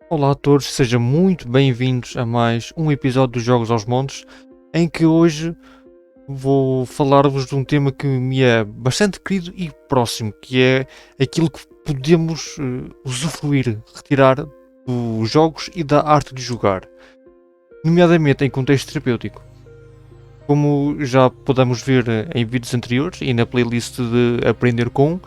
Olá a todos, sejam muito bem-vindos a mais um episódio dos Jogos aos Montes, em que hoje vou falar-vos de um tema que me é bastante querido e próximo, que é aquilo que podemos usufruir, retirar dos jogos e da arte de jogar, nomeadamente em contexto terapêutico. Como já podemos ver em vídeos anteriores e na playlist de Aprender Com,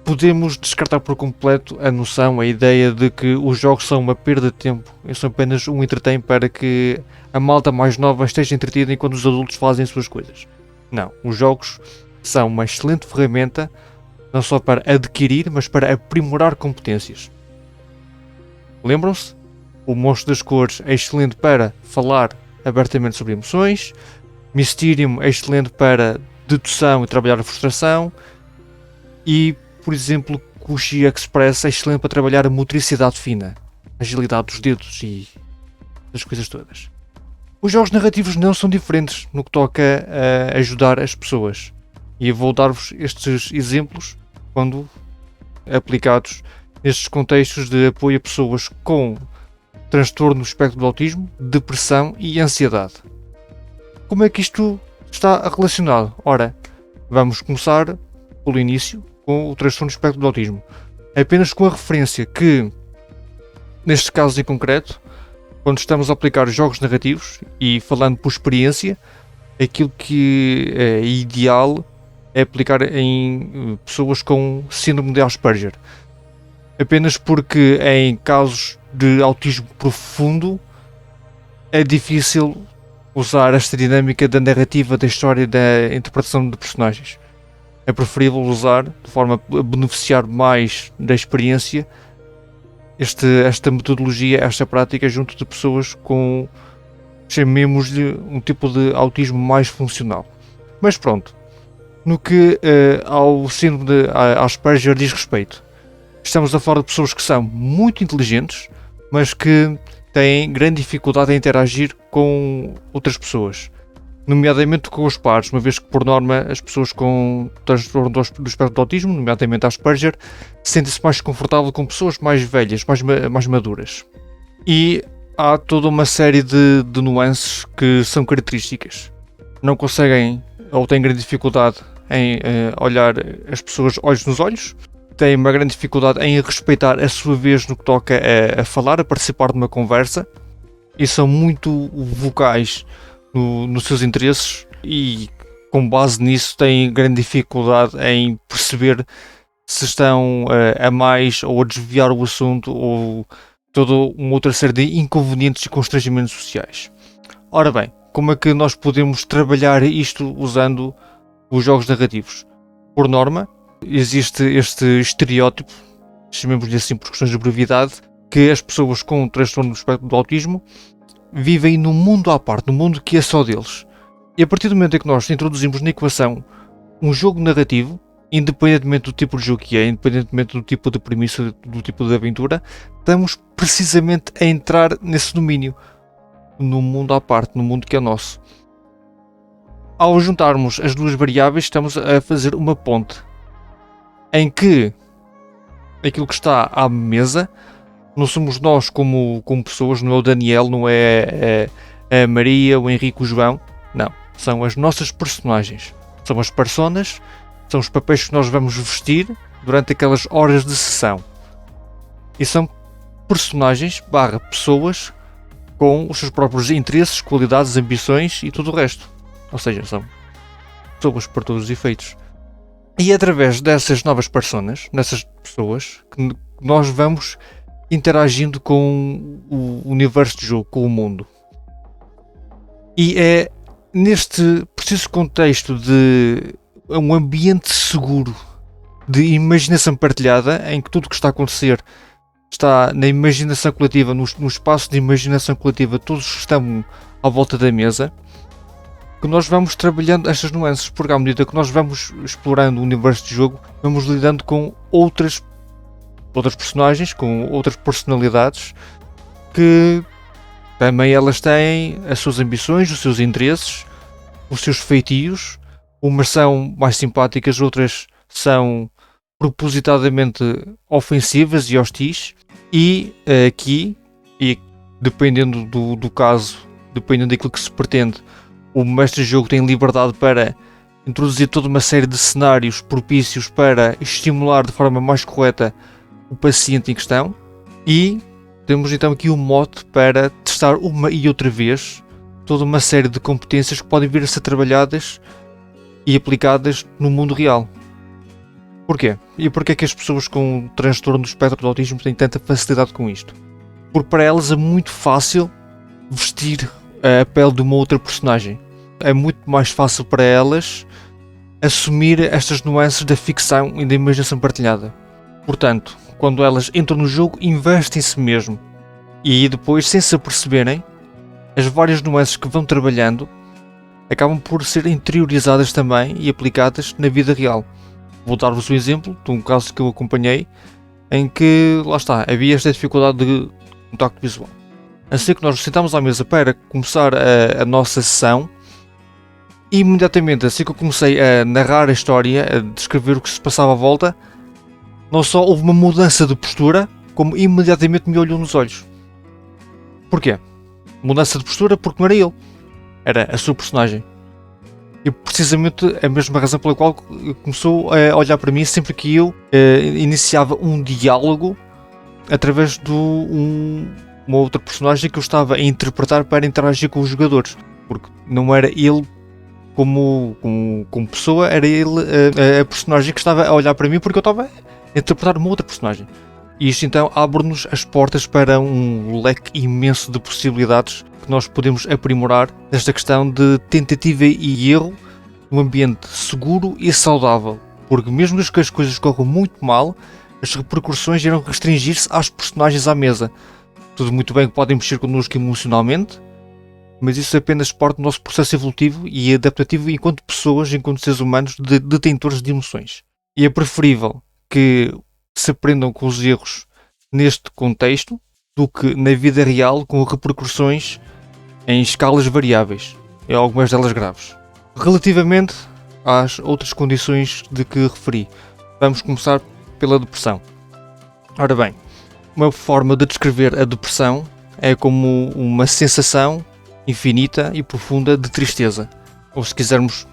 podemos descartar por completo a noção, a ideia de que os jogos são uma perda de tempo e são apenas um entretém para que a malta mais nova esteja entretida enquanto os adultos fazem suas coisas. Não, os jogos são uma excelente ferramenta não só para adquirir, mas para aprimorar competências. Lembram-se? O Monstro das Cores é excelente para falar abertamente sobre emoções, Mysterium é excelente para dedução e trabalhar a frustração, e por exemplo, Kushi Express é excelente para trabalhar a motricidade fina, a agilidade dos dedos e das coisas todas. Os jogos narrativos não são diferentes no que toca a ajudar as pessoas. E eu vou dar-vos estes exemplos quando aplicados nestes contextos de apoio a pessoas com transtorno do espectro do autismo, depressão e ansiedade. Como é que isto está relacionado? Ora, vamos começar pelo início, com o transtorno do espectro do autismo. Apenas com a referência que, neste caso em concreto, quando estamos a aplicar jogos narrativos e falando por experiência, aquilo que é ideal é aplicar em pessoas com síndrome de Asperger. Apenas porque em casos de autismo profundo é difícil usar esta dinâmica da narrativa, da história, da interpretação de personagens. É preferível usar, de forma a beneficiar mais da experiência, esta metodologia, esta prática junto de pessoas com, chamemos-lhe, um tipo de autismo mais funcional. Mas pronto, no que ao síndrome de Asperger diz respeito, estamos a falar de pessoas que são muito inteligentes, mas que têm grande dificuldade em interagir com outras pessoas, nomeadamente com os pares, uma vez que, por norma, as pessoas com transtorno do espectro do autismo, nomeadamente Asperger, sentem-se mais confortável com pessoas mais velhas, mais maduras. E há toda uma série de nuances que são características. Não conseguem, ou têm grande dificuldade em olhar as pessoas olhos nos olhos, têm uma grande dificuldade em respeitar a sua vez no que toca a falar, a participar de uma conversa, e são muito vocais nos seus interesses, e com base nisso têm grande dificuldade em perceber se estão a mais ou a desviar o assunto, ou toda uma outra série de inconvenientes e constrangimentos sociais. Ora bem, como é que nós podemos trabalhar isto usando os jogos narrativos? Por norma, existe este estereótipo, chamemos-lhe assim por questões de brevidade, que as pessoas com transtorno do espectro do autismo vivem num mundo à parte, num mundo que é só deles. E a partir do momento em que nós introduzimos na equação um jogo narrativo, independentemente do tipo de jogo que é, independentemente do tipo de premissa, do tipo de aventura, estamos precisamente a entrar nesse domínio, num mundo à parte, num mundo que é nosso. Ao juntarmos as duas variáveis, estamos a fazer uma ponte, em que aquilo que está à mesa não somos nós como pessoas, não é o Daniel, não é a Maria, o Henrique, o João. Não, são as nossas personagens. São as personas, são os papéis que nós vamos vestir durante aquelas horas de sessão. E são personagens / pessoas com os seus próprios interesses, qualidades, ambições e tudo o resto. Ou seja, são pessoas para todos os efeitos. E é através dessas novas personas, dessas pessoas, que nós vamos interagindo com o universo de jogo, com o mundo. E é neste preciso contexto de um ambiente seguro, de imaginação partilhada, em que tudo o que está a acontecer está na imaginação coletiva, no espaço de imaginação coletiva, todos estão à volta da mesa, que nós vamos trabalhando estas nuances, porque à medida que nós vamos explorando o universo de jogo, vamos lidando com outras personagens, com outras personalidades, que também elas têm as suas ambições, os seus interesses, os seus feitios. Umas são mais simpáticas, outras são propositadamente ofensivas e hostis. E aqui e dependendo do caso, dependendo daquilo que se pretende, o mestre de jogo tem liberdade para introduzir toda uma série de cenários propícios para estimular de forma mais correta o paciente em questão, e temos então aqui um mote para testar uma e outra vez toda uma série de competências que podem vir a ser trabalhadas e aplicadas no mundo real. Porquê? E porquê é que as pessoas com transtorno do espectro do autismo têm tanta facilidade com isto? Porque para elas é muito fácil vestir a pele de uma outra personagem. É muito mais fácil para elas assumir estas nuances da ficção e da imaginação partilhada. Portanto, quando elas entram no jogo, investem-se mesmo. E depois, sem se aperceberem, as várias nuances que vão trabalhando acabam por ser interiorizadas também e aplicadas na vida real. Vou dar-vos um exemplo de um caso que eu acompanhei, em que, lá está, havia esta dificuldade de contacto visual. Assim que nós nos sentámos à mesa para começar a nossa sessão, imediatamente, assim que eu comecei a narrar a história, a descrever o que se passava à volta, não só houve uma mudança de postura, como imediatamente me olhou nos olhos. Porquê? Mudança de postura porque não era ele, era a sua personagem. E precisamente a mesma razão pela qual começou a olhar para mim sempre que eu iniciava um diálogo através de uma outra personagem que eu estava a interpretar para interagir com os jogadores. Porque não era ele como pessoa, era ele a personagem que estava a olhar para mim porque eu estava a interpretar uma outra personagem. E isto então abre-nos as portas para um leque imenso de possibilidades que nós podemos aprimorar nesta questão de tentativa e erro num ambiente seguro e saudável. Porque mesmo que as coisas corram muito mal, as repercussões irão restringir-se às personagens à mesa. Tudo muito bem que podem mexer connosco emocionalmente, mas isso é apenas parte do nosso processo evolutivo e adaptativo enquanto pessoas, enquanto seres humanos detentores de emoções. E é preferível que se aprendam com os erros neste contexto do que na vida real com repercussões em escalas variáveis, e algumas delas graves. Relativamente às outras condições de que referi, vamos começar pela depressão. Ora bem, uma forma de descrever a depressão é como uma sensação infinita e profunda de tristeza, ou se quisermos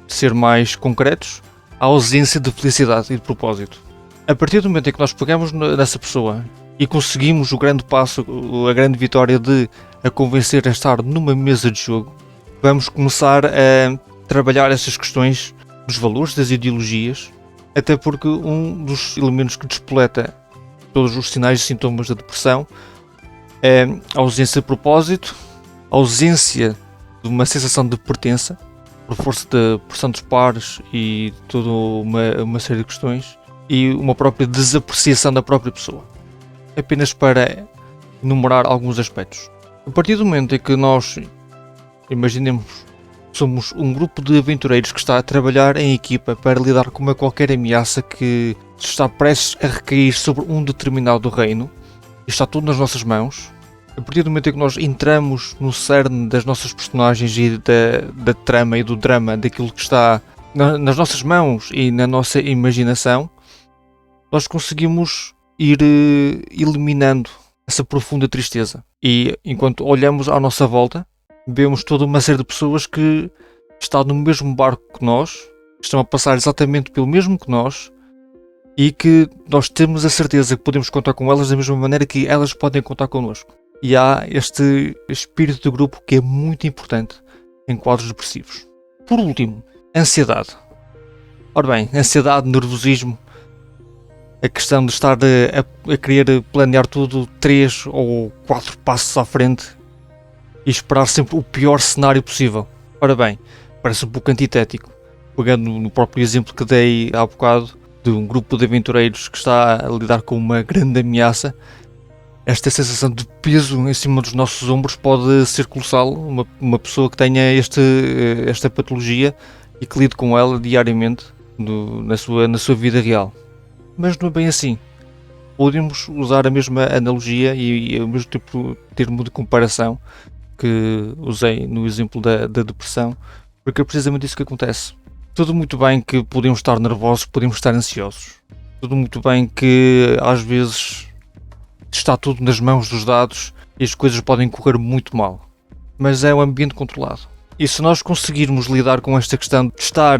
ser mais concretos, a ausência de felicidade e de propósito. A partir do momento em que nós pegamos nessa pessoa e conseguimos o grande passo, a grande vitória de a convencer a estar numa mesa de jogo, vamos começar a trabalhar essas questões dos valores, das ideologias, até porque um dos elementos que despoleta todos os sinais e sintomas da depressão é a ausência de propósito, a ausência de uma sensação de pertença, por força da pressão dos pares e toda uma série de questões, e uma própria desapreciação da própria pessoa. Apenas para enumerar alguns aspectos. A partir do momento em que nós, imaginemos, somos um grupo de aventureiros que está a trabalhar em equipa para lidar com qualquer ameaça que está prestes a recair sobre um determinado reino, e está tudo nas nossas mãos, a partir do momento em que nós entramos no cerne das nossas personagens e da trama e do drama daquilo que está nas nossas mãos e na nossa imaginação, nós conseguimos ir eliminando essa profunda tristeza. E enquanto olhamos à nossa volta, vemos toda uma série de pessoas que estão no mesmo barco que nós, estão a passar exatamente pelo mesmo que nós, e que nós temos a certeza que podemos contar com elas da mesma maneira que elas podem contar connosco. E há este espírito de grupo que é muito importante em quadros depressivos. Por último, ansiedade. Ora bem, ansiedade, nervosismo, a questão de estar a querer planear tudo 3 ou 4 passos à frente e esperar sempre o pior cenário possível. Ora bem, parece um pouco antitético. Pegando no próprio exemplo que dei há bocado, de um grupo de aventureiros que está a lidar com uma grande ameaça, esta sensação de peso em cima dos nossos ombros pode ser colossal. Uma pessoa que tenha esta patologia e que lide com ela diariamente na sua vida real. Mas não é bem assim. Podemos usar a mesma analogia e o mesmo termo de comparação que usei no exemplo da depressão, porque é precisamente isso que acontece. Tudo muito bem que podemos estar nervosos, podemos estar ansiosos. Tudo muito bem que às vezes está tudo nas mãos dos dados e as coisas podem correr muito mal. Mas é um ambiente controlado. E se nós conseguirmos lidar com esta questão de estar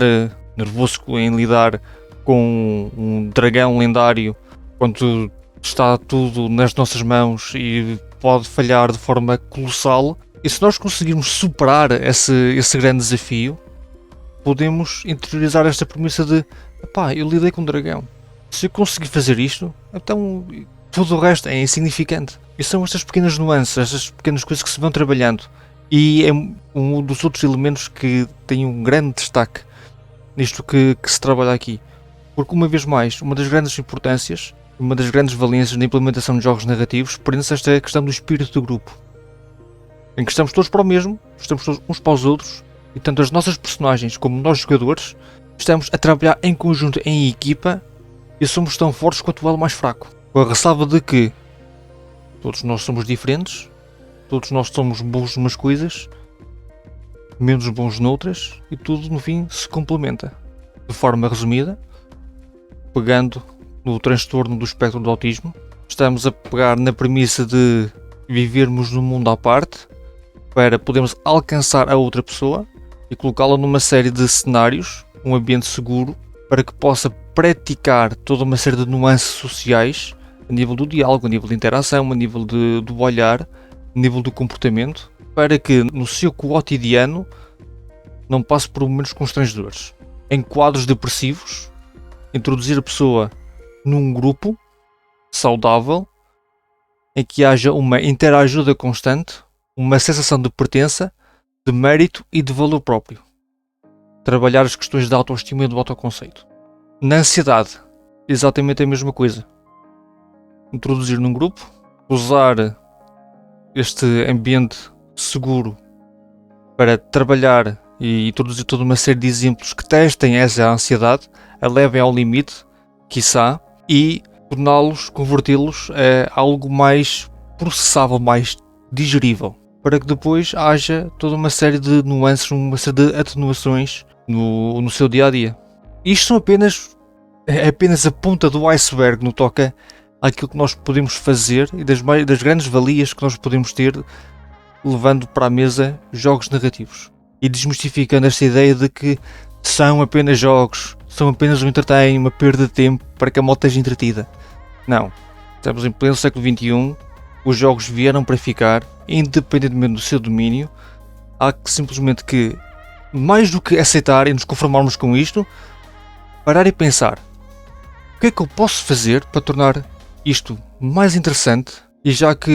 nervoso em lidar com um dragão lendário, quando está tudo nas nossas mãos e pode falhar de forma colossal, e se nós conseguirmos superar esse grande desafio, podemos interiorizar esta premissa de eu lidei com um dragão. Se eu conseguir fazer isto, então tudo o resto é insignificante. E são estas pequenas nuances, estas pequenas coisas que se vão trabalhando. E é um dos outros elementos que tem um grande destaque nisto que se trabalha aqui. Porque, uma vez mais, uma das grandes importâncias, uma das grandes valências na implementação de jogos narrativos, prende-se esta questão do espírito do grupo. Em que estamos todos para o mesmo, estamos todos uns para os outros, e tanto as nossas personagens como nós jogadores, estamos a trabalhar em conjunto, em equipa, e somos tão fortes quanto o elo mais fraco. Com a ressalva de que todos nós somos diferentes, todos nós somos bons numas coisas, menos bons noutras, e tudo no fim se complementa. De forma resumida, pegando no transtorno do espectro do autismo, estamos a pegar na premissa de vivermos num mundo à parte para podermos alcançar a outra pessoa e colocá-la numa série de cenários, um ambiente seguro, para que possa praticar toda uma série de nuances sociais a nível do diálogo, a nível de interação, a nível do olhar, a nível do comportamento, para que no seu cotidiano não passe por momentos constrangedores. Em quadros depressivos, introduzir a pessoa num grupo saudável em que haja uma interajuda constante, uma sensação de pertença, de mérito e de valor próprio. Trabalhar as questões da autoestima e do autoconceito. Na ansiedade, exatamente a mesma coisa. Introduzir num grupo, usar este ambiente seguro para trabalhar e introduzir toda uma série de exemplos que testem essa ansiedade, a levem ao limite, quiçá, e torná-los, convertê-los a algo mais processável, mais digerível, para que depois haja toda uma série de nuances, uma série de atenuações no seu dia-a-dia. Isto são apenas a ponta do iceberg no que toca àquilo que nós podemos fazer e das grandes valias que nós podemos ter levando para a mesa jogos narrativos. E desmistificando esta ideia de que são apenas jogos, são apenas um entertainment, uma perda de tempo para que a malta esteja entretida. Não. Estamos em pleno século XXI, os jogos vieram para ficar, independentemente do seu domínio. Há que simplesmente que, mais do que aceitar e nos conformarmos com isto, parar e pensar: o que é que eu posso fazer para tornar isto mais interessante? E já que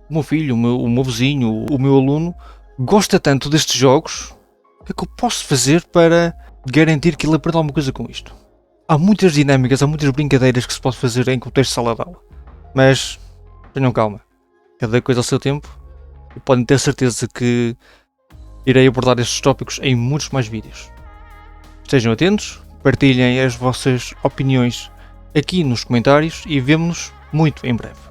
o meu filho, o meu vizinho, o meu aluno gosta tanto destes jogos, o que é que eu posso fazer para garantir que ele aprenda alguma coisa com isto? Há muitas dinâmicas, há muitas brincadeiras que se pode fazer em contexto de sala de aula. Mas tenham calma, cada coisa ao seu tempo, e podem ter certeza que irei abordar estes tópicos em muitos mais vídeos. Estejam atentos, partilhem as vossas opiniões aqui nos comentários e vemo-nos muito em breve.